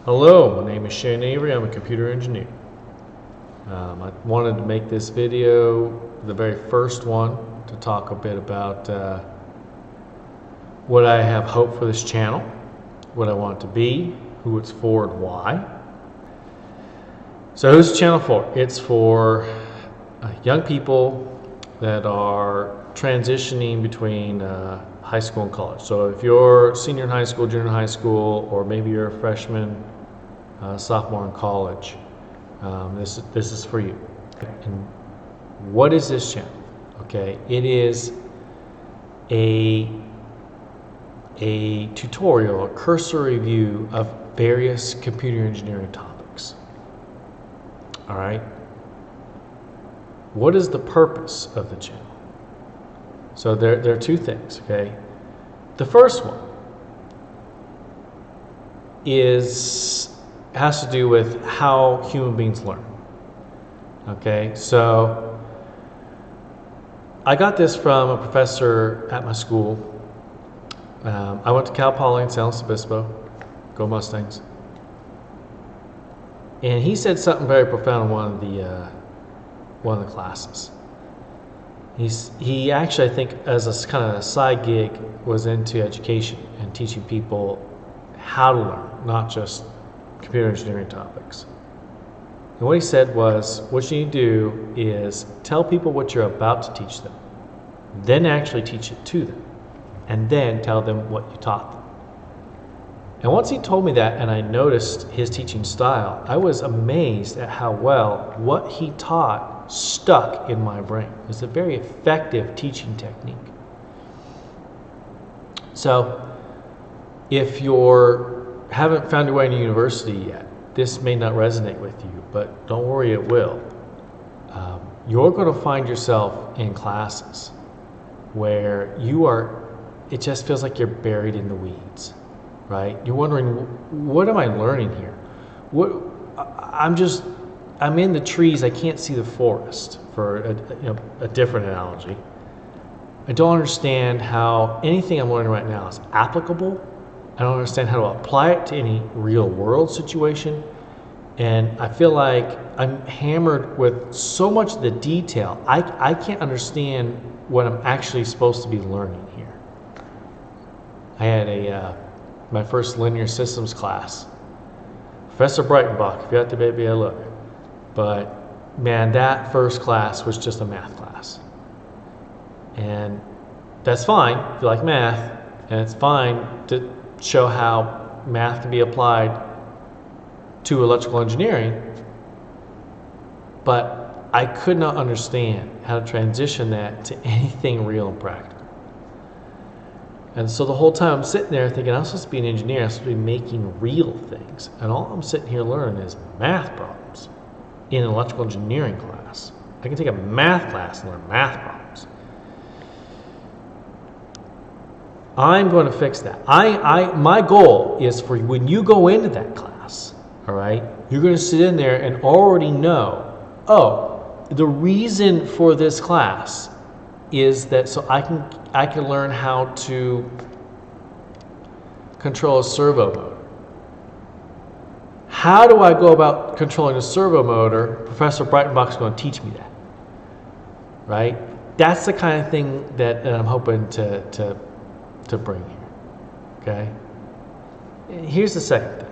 Hello, my name is Shane Avery. I'm a computer engineer. I wanted to make this video, the very first one, to talk a bit about what I have hoped for this channel, what I want it to be, who it's for, and why. So who's the channel for? It's for young people that are transitioning between high school and college. So if you're a senior in high school, junior in high school, or maybe you're a freshman, sophomore in college, this is for you. And what is this channel? Okay, it is a tutorial, a cursory review of various computer engineering topics. All right. What is the purpose of the channel? So there are two things. Okay, the first one has to do with how human beings learn. Okay, so I got this from a professor at my school. I went to Cal Poly in San Luis Obispo. Go Mustangs. And he said something very profound in one of the classes. He actually, I think, as a kind of a side gig, was into education and teaching people how to learn, not just computer engineering topics. And what he said was, what you need to do is tell people what you're about to teach them, then actually teach it to them, and then tell them what you taught them. And once he told me that, and I noticed his teaching style, I was amazed at how well what he taught stuck in my brain. It was a very effective teaching technique. So if you haven't found your way into university yet, this may not resonate with you, but don't worry, it will. You're going to find yourself in classes where it just feels like you're buried in the weeds, right? You're wondering, what am I learning here? I'm in the trees, I can't see the forest, for a different analogy. I don't understand how anything I'm learning right now is applicable. I don't understand how to apply it to any real world situation. And I feel like I'm hammered with so much of the detail. I can't understand what I'm actually supposed to be learning here. I had my first linear systems class. Professor Breitenbach, if you're out there, baby, I love you. But man, that first class was just a math class. And that's fine if you like math, and it's fine to show how math can be applied to electrical engineering, but I could not understand how to transition that to anything real and practical. And so the whole time I'm sitting there thinking, I'm supposed to be an engineer, I'm supposed to be making real things, and all I'm sitting here learning is math problems in an electrical engineering class. I can take a math class and learn math problems. I'm going to fix that. My goal is for when you go into that class, all right, you're going to sit in there and already know, oh, the reason for this class is that so I can learn how to control a servo motor. How do I go about controlling a servo motor? Professor Breitenbach is going to teach me that, right? That's the kind of thing that I'm hoping to bring here, okay? Here's the second thing.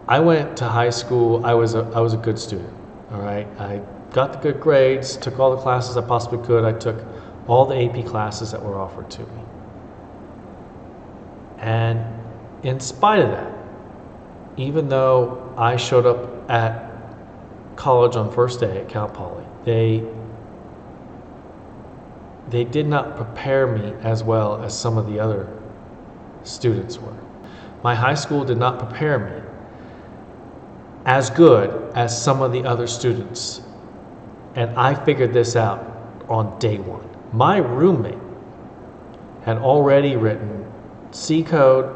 I went to high school, I was a good student, all right? I got the good grades, took all the classes I possibly could. I took all the AP classes that were offered to me. And in spite of that, even though I showed up at college on first day at Cal Poly, they did not prepare me as well as some of the other students were. My high school did not prepare me as good as some of the other students. And I figured this out on day one. My roommate had already written C code,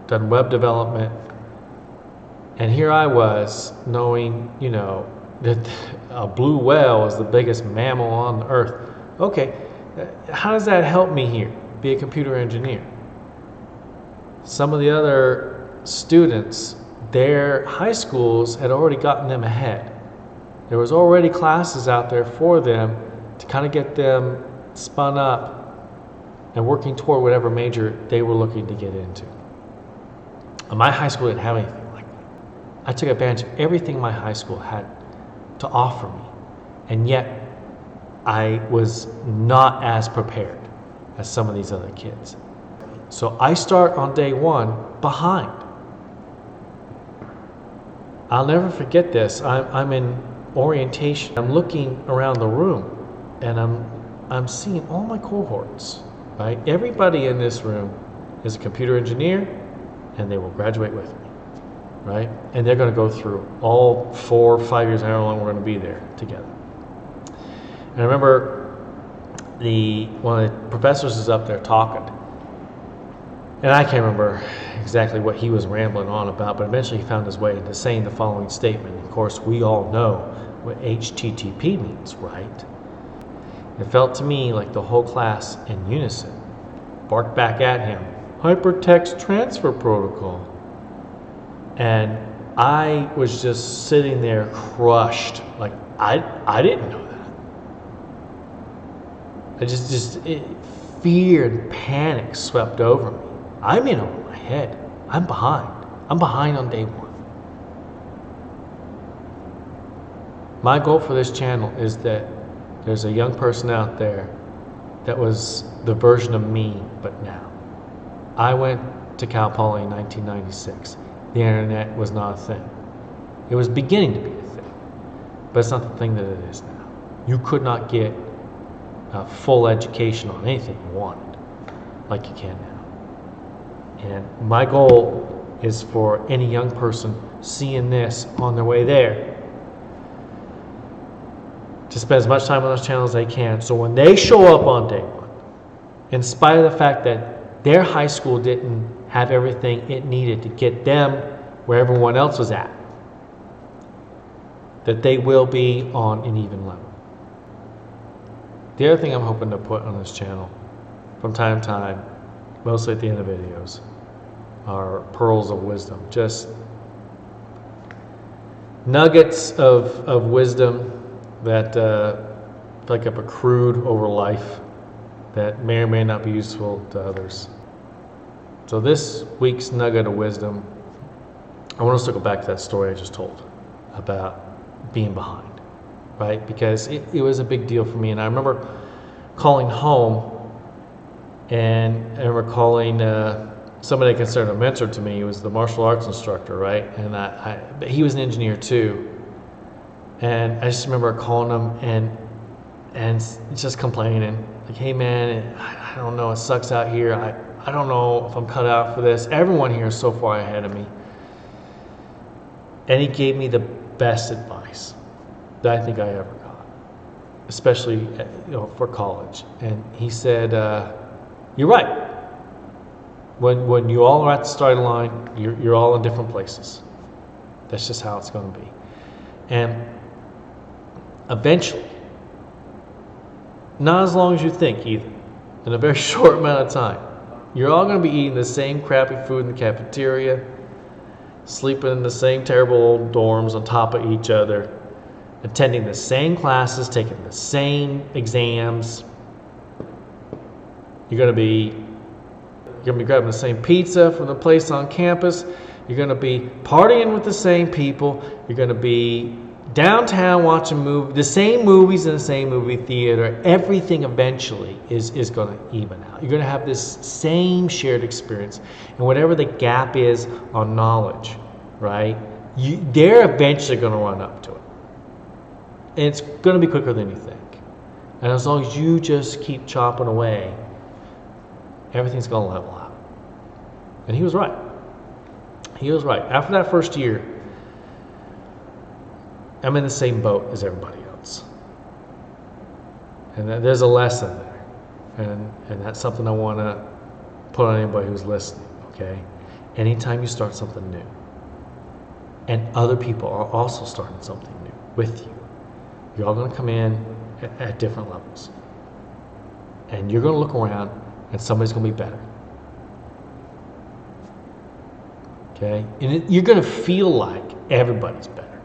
done web development, and here I was knowing, that a blue whale is the biggest mammal on the earth. Okay, how does that help me here, be a computer engineer? Some of the other students their high schools had already gotten them ahead. There was already classes out there for them to kind of get them spun up and working toward whatever major they were looking to get into. And my high school didn't have anything like that. I took advantage of everything my high school had to offer me, and yet I was not as prepared as some of these other kids. So I start on day one behind. I'll never forget this. I'm in orientation. I'm looking around the room, and I'm seeing all my cohorts, right? Everybody in this room is a computer engineer, and they will graduate with me, right? And they're going to go through all 4 or 5 years, however long we're going to be there together. And I remember one of the professors is up there talking, and I can't remember exactly what he was rambling on about, but eventually he found his way into saying the following statement. Of course, we all know what HTTP means, right? It felt to me like the whole class in unison barked back at him, Hypertext Transfer Protocol. And I was just sitting there crushed, like I didn't know that. Fear and panic swept over me. I'm in over my head. I'm behind. I'm behind on day one. My goal for this channel is that there's a young person out there that was the version of me, but now. I went to Cal Poly in 1996. The internet was not a thing. It was beginning to be a thing, but it's not the thing that it is now. You could not get a full education on anything you wanted like you can now. And my goal is for any young person seeing this on their way there to spend as much time on those channels as they can, so when they show up on day one, in spite of the fact that their high school didn't have everything it needed to get them where everyone else was at, that they will be on an even level. The other thing I'm hoping to put on this channel from time to time, mostly at the end of videos, are pearls of wisdom. Just nuggets of wisdom that like I've accrued over life that may or may not be useful to others. So this week's nugget of wisdom, I want us to go back to that story I just told about being behind, right? Because it was a big deal for me. And I remember calling home, and I remember calling somebody I considered a mentor to me. He was the martial arts instructor, right? And but he was an engineer too. And I just remember calling him and just complaining, like, hey man, I don't know, it sucks out here. I don't know if I'm cut out for this. Everyone here is so far ahead of me. And he gave me the best advice that I think I ever got, especially for college. And he said, you're right. When you all are at the starting line, you're all in different places. That's just how it's going to be. And eventually, not as long as you think either, in a very short amount of time, you're all going to be eating the same crappy food in the cafeteria, sleeping in the same terrible old dorms on top of each other, attending the same classes, taking the same exams. You're going to be grabbing the same pizza from the place on campus. You're going to be partying with the same people. You're going to be downtown watching the same movies in the same movie theater. Everything eventually is going to even out. You're going to have this same shared experience. And whatever the gap is on knowledge, right, they're eventually going to run up to it. And it's going to be quicker than you think. And as long as you just keep chopping away, everything's going to level out. And he was right. He was right. After that first year, I'm in the same boat as everybody else. And there's a lesson there. And that's something I want to put on anybody who's listening, okay? Anytime you start something new, and other people are also starting something new with you, you're all going to come in at different levels. And you're going to look around, and somebody's going to be better. Okay? And you're going to feel like everybody's better.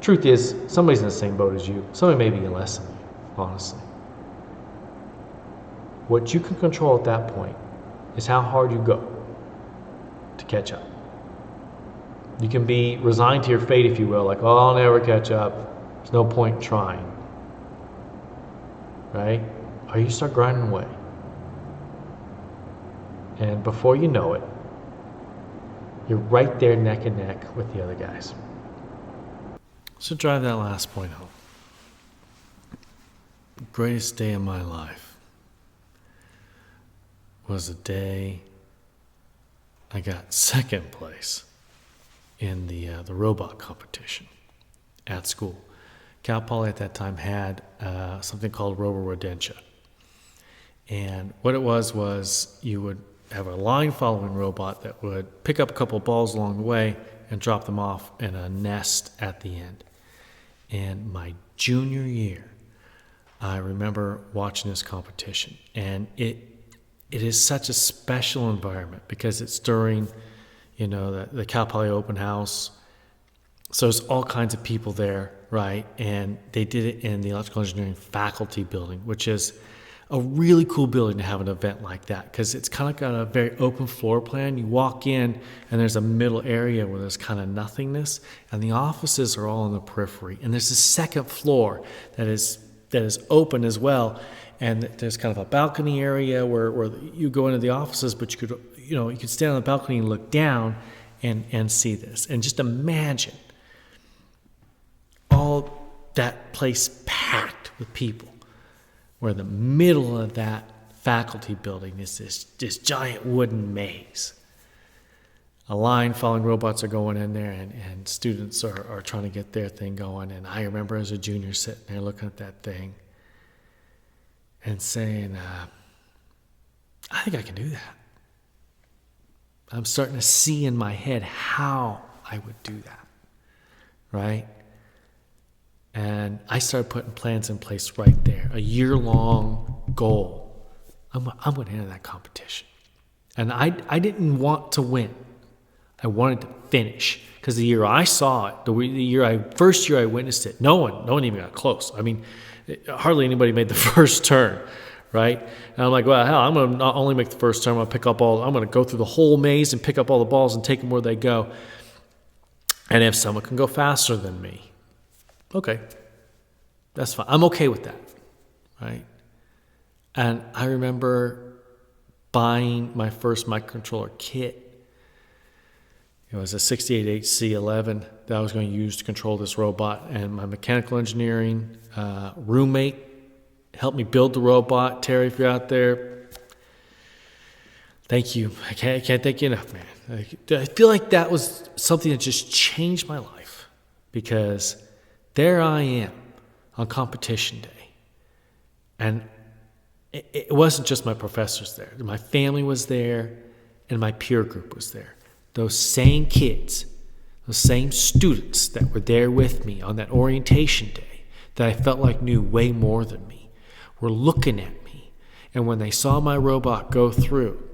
Truth is, somebody's in the same boat as you. Somebody may be less than you, honestly. What you can control at that point is how hard you go to catch up. You can be resigned to your fate, if you will, like, oh, I'll never catch up. There's no point in trying. Right? Or you start grinding away. And before you know it, you're right there neck and neck with the other guys. So drive that last point home. The greatest day of my life was the day I got second place in the robot competition at school. Cal Poly at that time had something called Robo-Rodentia. And what it was you would have a line following robot that would pick up a couple of balls along the way and drop them off in a nest at the end. And my junior year, I remember watching this competition, and it is such a special environment because it's during, the Cal Poly open house. So there's all kinds of people there, right? And they did it in the electrical engineering faculty building, which is a really cool building to have an event like that because it's kind of got a very open floor plan. You walk in and there's a middle area where there's kind of nothingness, and the offices are all on the periphery. And there's a second floor that is open as well, and there's kind of a balcony area where you go into the offices, but you could stand on the balcony and look down and see this. And just imagine all that place packed with people, where the middle of that faculty building is this giant wooden maze. A line following robots are going in there, and students are trying to get their thing going. And I remember as a junior sitting there looking at that thing and saying, I think I can do that. I'm starting to see in my head how I would do that, right? And I started putting plans in place right there, a year-long goal. I'm going to enter that competition. And I didn't want to win. I wanted to finish. Because the year I saw it, first year I witnessed it, no one even got close. I mean, hardly anybody made the first turn, right? And I'm like, well, hell, I'm going to not only make the first turn, I'm going to go through the whole maze and pick up all the balls and take them where they go. And if someone can go faster than me, okay, that's fine. I'm okay with that, right? And I remember buying my first microcontroller kit. It was a 68HC11 that I was going to use to control this robot. And my mechanical engineering roommate helped me build the robot. Terry, if you're out there, thank you. I can't thank you enough, man. I feel like that was something that just changed my life, because there I am on competition day. And it wasn't just my professors there. My family was there, and my peer group was there. Those same kids, those same students that were there with me on that orientation day that I felt like knew way more than me were looking at me. And when they saw my robot go through,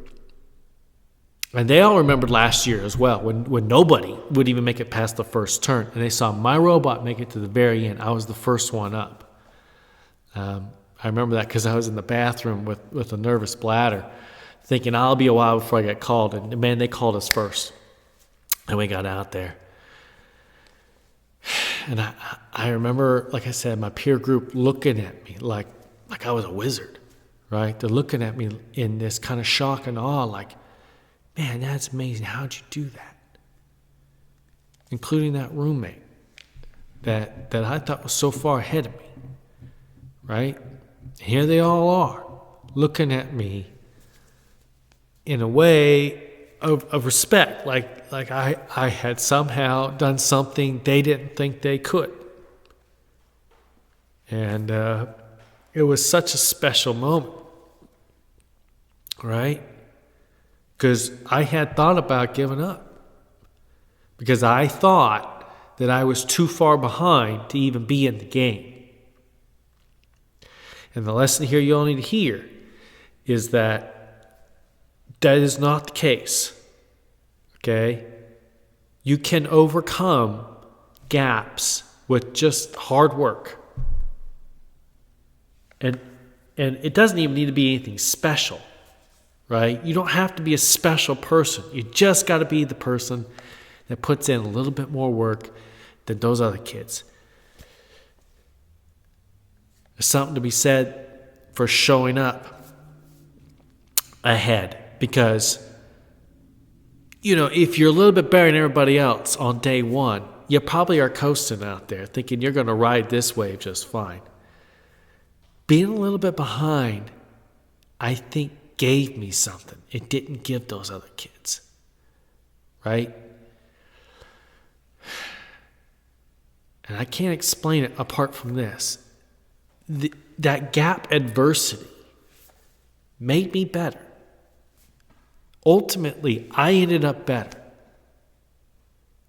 and they all remembered last year as well, when nobody would even make it past the first turn, and they saw my robot make it to the very end. I was the first one up. I remember that because I was in the bathroom with a nervous bladder, thinking I'll be a while before I get called. And man, they called us first. And we got out there. And I remember, like I said, my peer group looking at me like I was a wizard, right? They're looking at me in this kind of shock and awe, like, man, that's amazing. How'd you do that? Including that roommate that I thought was so far ahead of me, right? Here they all are looking at me in a way of respect, like I had somehow done something they didn't think they could. And it was such a special moment, right? Because I had thought about giving up. Because I thought that I was too far behind to even be in the game. And the lesson here you all need to hear is that is not the case. Okay? You can overcome gaps with just hard work. And it doesn't even need to be anything special, right? You don't have to be a special person. You just got to be the person that puts in a little bit more work than those other kids. There's something to be said for showing up ahead, because if you're a little bit better than everybody else on day one, you probably are coasting out there thinking you're going to ride this wave just fine. Being a little bit behind, I think, gave me something it didn't give those other kids, right? And I can't explain it apart from this. That gap adversity made me better. Ultimately, I ended up better.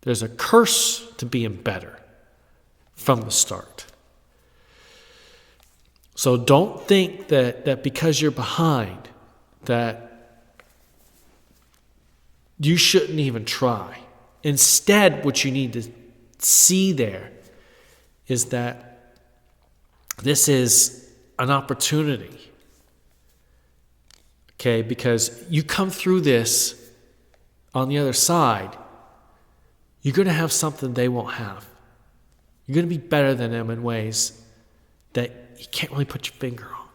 There's a curse to being better from the start. So don't think that because you're behind, that you shouldn't even try. Instead, what you need to see there is that this is an opportunity. Okay, because you come through this on the other side, you're going to have something they won't have. You're going to be better than them in ways that you can't really put your finger on.